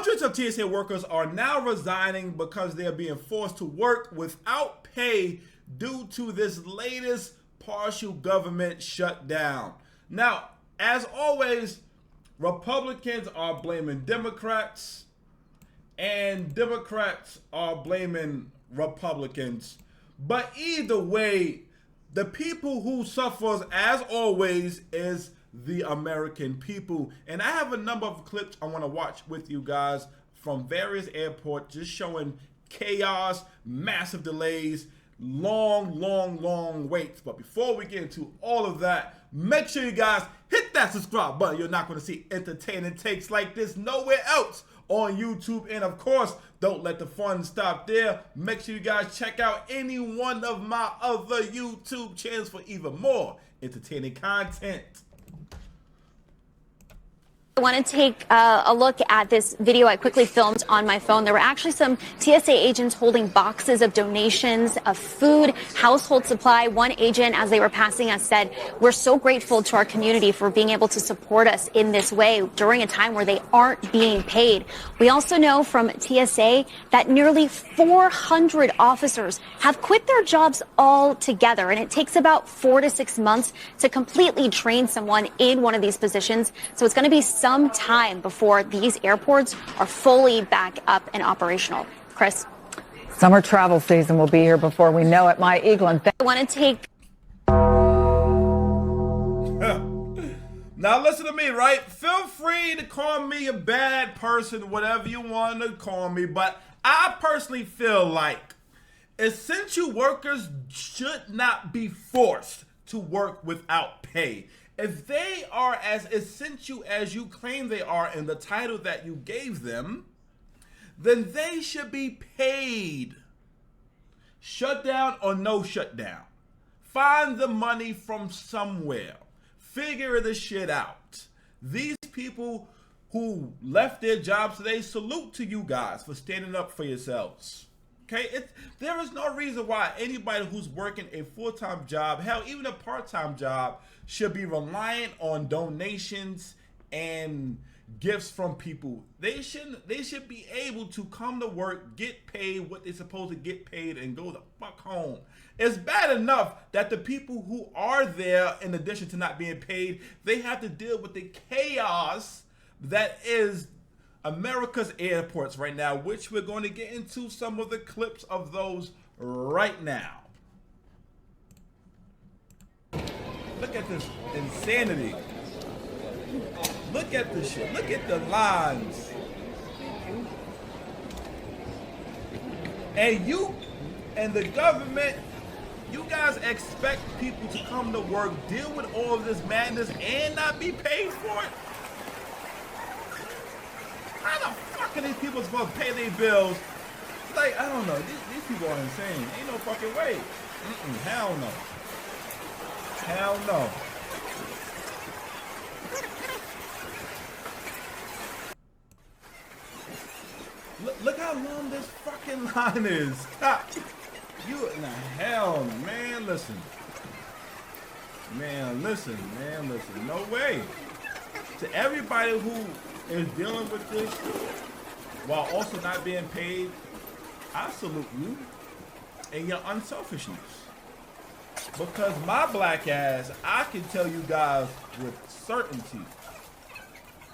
Hundreds of TSA workers are now resigning because they are being forced to work without pay due to this latest partial government shutdown. Now, as always, Republicans are blaming Democrats and Democrats are blaming Republicans. But either way, the people who suffers, as always, is the American people. And I have a number of clips I want to watch with you guys from various airports, just showing chaos, massive delays, long waits. But before we get into all of that, make sure you guys hit that subscribe button. You're not going to see entertaining takes like this nowhere else on YouTube. And of course, don't let the fun stop there. Make sure you guys check out any one of my other YouTube channels for even more entertaining content. I want to take a look at this video I quickly filmed on my phone. There were actually some TSA agents holding boxes of donations of food, household supply. One agent, as they were passing us, said, "We're so grateful to our community for being able to support us in this way during a time where they aren't being paid." We also know from TSA that nearly 400 officers have quit their jobs altogether, and it takes about 4 to 6 months to completely train someone in one of these positions. So it's going to be some time before these airports are fully back up and operational. Chris? Summer travel season will be here before we know it. My Eaglin. I want to take... Now listen to me, right? Feel free to call me a bad person, whatever you want to call me, but I personally feel like essential workers should not be forced to work without pay. If they are as essential as you claim they are in the title that you gave them, then they should be paid. Shutdown or no shutdown. Find the money from somewhere. Figure this shit out. These people who left their jobs today, salute to you guys for standing up for yourselves. Okay, there is no reason why anybody who's working a full-time job, hell, even a part-time job, should be reliant on donations and gifts from people. They should be able to come to work, get paid what they're supposed to get paid, and go the fuck home. It's bad enough that the people who are there, in addition to not being paid, they have to deal with the chaos that is America's airports right now, which we're going to get into some of the clips of those right now. Look at this insanity. Look at this shit. Look at the lines. And you and the government, you guys expect people to come to work, deal with all of this madness, and not be paid for it? How the fuck are these people supposed to pay their bills? Like, I don't know. These people are insane. Ain't no fucking way. Hell no. Hell no. Look how long this fucking line is. Stop. You in the hell, man. Listen. Man, listen. No way. To everybody who is dealing with this while also not being paid, I salute you and your unselfishness. Because my black ass, I can tell you guys with certainty,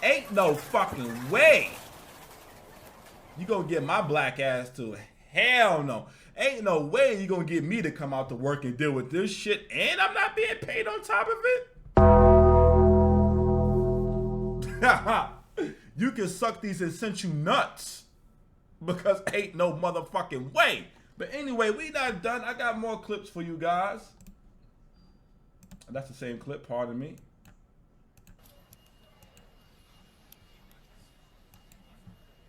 ain't no fucking way you gonna get my black ass to hell no. Ain't no way you gonna get me to come out to work and deal with this shit and I'm not being paid on top of it. You can suck these essential nuts because ain't no motherfucking way. But anyway, we not done. I got more clips for you guys. That's the same clip, pardon me.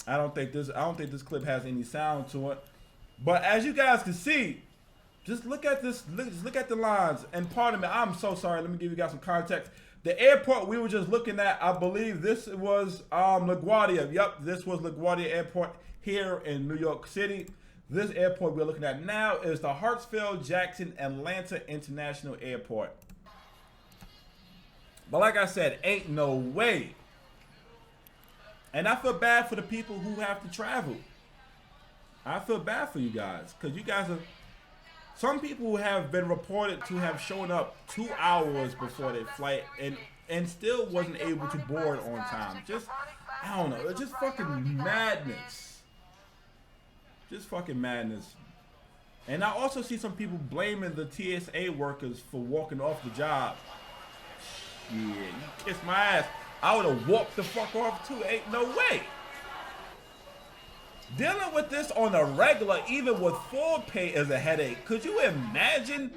I don't think this clip has any sound to it. But as you guys can see, just look at this, just look at the lines. And pardon me, I'm so sorry. Let me give you guys some context. The airport we were just looking at, I believe this was LaGuardia. Yep, this was LaGuardia Airport here in New York City. This airport we're looking at now is the Hartsfield-Jackson Atlanta International Airport. But like I said, ain't no way And I feel bad for the people who have to travel. I feel bad for you guys, because you guys are, some people have been reported to have shown up 2 hours before their flight and still wasn't able to board on time. Just, I don't know, it's just fucking madness. Just fucking madness. And I also see some people blaming the TSA workers for walking off the job. Yeah, you kiss my ass. I would have walked the fuck off too. Ain't no way. Dealing with this on a regular, even with full pay, is a headache. Could you imagine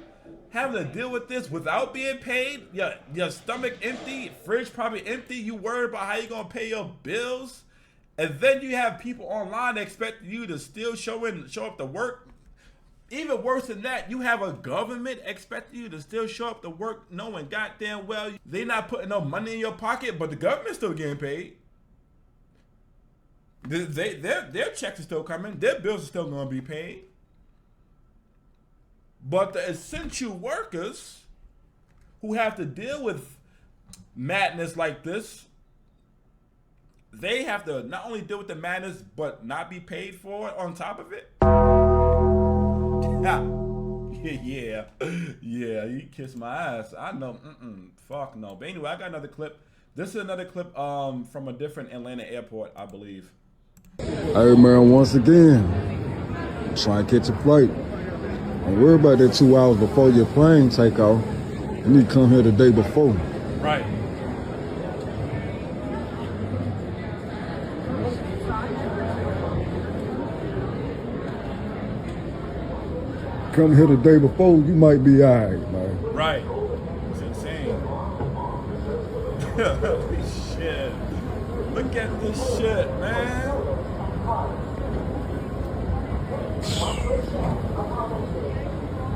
having to deal with this without being paid? Your stomach empty, fridge probably empty. You worried about how you gonna pay your bills, and then you have people online expecting you to still show up to work. Even worse than that, you have a government expecting you to still show up to work knowing goddamn well they not putting no money in your pocket, but the government's still getting paid. Their checks are still coming. Their bills are still going to be paid. But the essential workers who have to deal with madness like this, they have to not only deal with the madness, but not be paid for it on top of it. Yeah, you kiss my ass. I know, fuck no. But anyway, I got another clip. This is another clip from a different Atlanta airport, I believe. Hey man, once again, try and catch a flight. Don't worry about that 2 hours before your plane take off. You need to come here the day before. Right. Come here the day before, you might be alright, man. Right. It's insane. Holy shit. Look at this shit, man.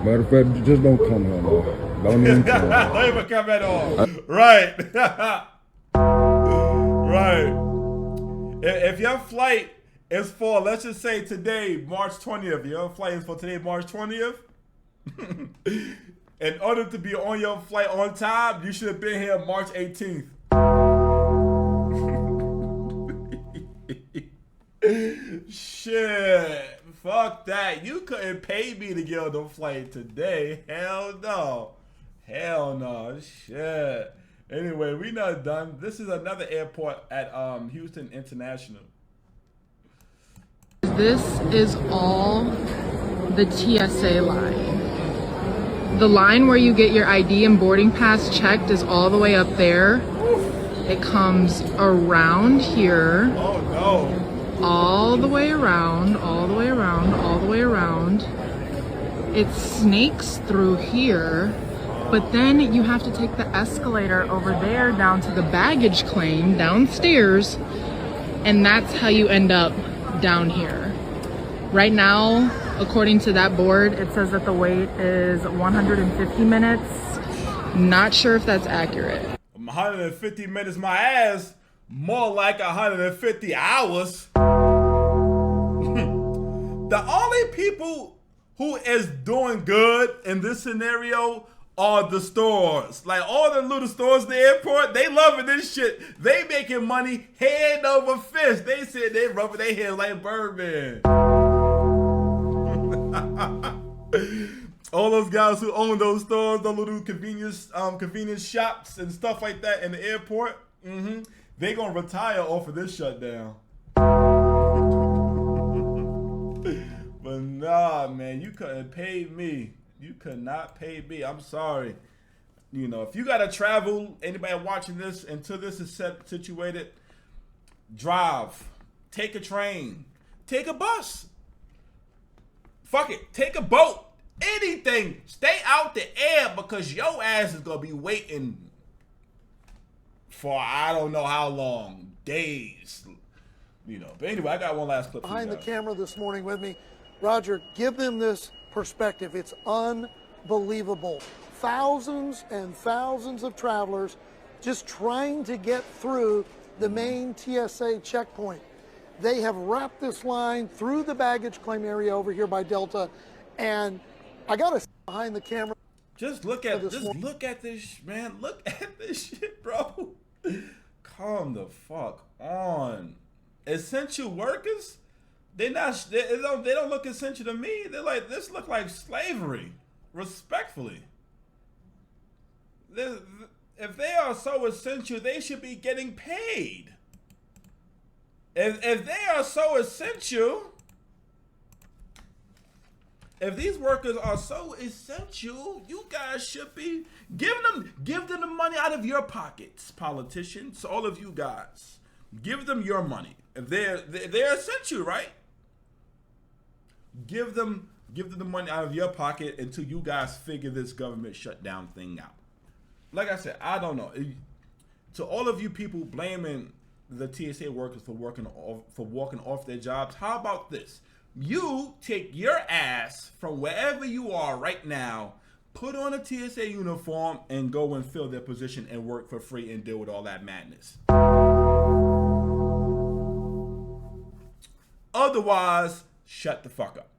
Matter of fact, you just don't come here, man. Don't even come. Don't even come at all. Right. Right. If your flight is for, let's just say today, March 20th. Your flight is for today, March 20th. In order to be on your flight on time, you should have been here March 18th. Shit. Fuck that. You couldn't pay me to get on the flight today. Hell no. Hell no. Shit. Anyway, we not done. This is another airport at Houston International. This is all the TSA line. The line where you get your ID and boarding pass checked is all the way up there. It comes around here. Oh no. All the way around, all the way around, all the way around. It snakes through here, but then you have to take the escalator over there down to the baggage claim downstairs, and that's how you end up down here. Right now, according to that board, it says that the wait is 150 minutes. Not sure if that's accurate. 150 minutes my ass, more like 150 hours. The only people who is doing good in this scenario are the stores. Like all the little stores in the airport, they loving this shit. They making money hand over fist. They said they rubbing their hands like Birdman. All those guys who own those stores, those little convenience shops and stuff like that in the airport, they gonna retire off of this shutdown. But nah, man, you couldn't pay me. You could not pay me. I'm sorry. You know, if you gotta travel, anybody watching this, until this is situated, drive, take a train, take a bus. Fuck it, take a boat, anything. Stay out the air because your ass is gonna be waiting for I don't know how long, days. You know, but anyway, I got one last clip. Behind the camera this morning with me. Roger, give them this perspective. It's unbelievable. Thousands and thousands of travelers just trying to get through the main TSA checkpoint. They have wrapped this line through the baggage claim area over here by Delta, and I got to behind the camera. Just look at this. Look at this, man. Look at this shit, bro. Calm the fuck on. Essential workers, they don't look essential to me. They're like, this look like slavery, respectfully. If they are so essential, they should be getting paid. If they are so essential, if these workers are so essential, you guys should be give them the money out of your pockets, politicians. All of you guys, give them your money. If they're essential, right? Give them the money out of your pocket until you guys figure this government shutdown thing out. Like I said, I don't know. To all of you people blaming the TSA workers for walking off their jobs, how about this? You take your ass from wherever you are right now, put on a TSA uniform, and go and fill their position and work for free and deal with all that madness. Otherwise, shut the fuck up.